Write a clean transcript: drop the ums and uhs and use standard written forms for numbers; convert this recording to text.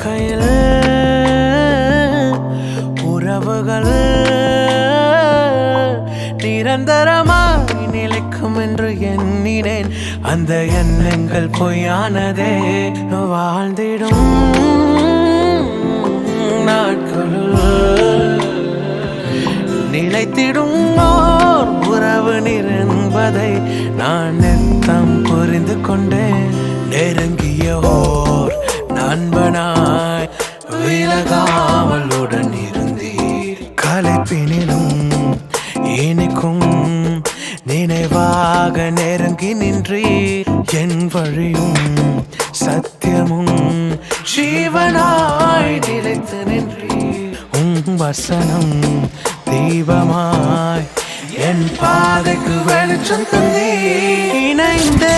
வாழ்க்கையில் உறவுகள் நிரந்தரமாய் நிலைக்கும் என்று எண்ணினேன். அந்த எண்ணங்கள் பொய்யானதே. வாழ்ந்திடும் நாட்களுள் நிலைத்திடும் ஓர் உறவு என்பதை நான் நித்தம் புரிந்து கொண்டேன். நெருங்கிய ஓர் நண்பனாய் விலகாமல் உடன் இருந்தீர். கலைப்பினிலும் இனிக்கும் நினைவாக நெருங்கி நின்றீர். என் வழியும் சத்தியமும் ஜீவனாய் நிலைத்து நின்றீர். வசனம் தீபமாய் என் பாதைக்கு வெளிச்சம் தந்தீர். இணைந்தே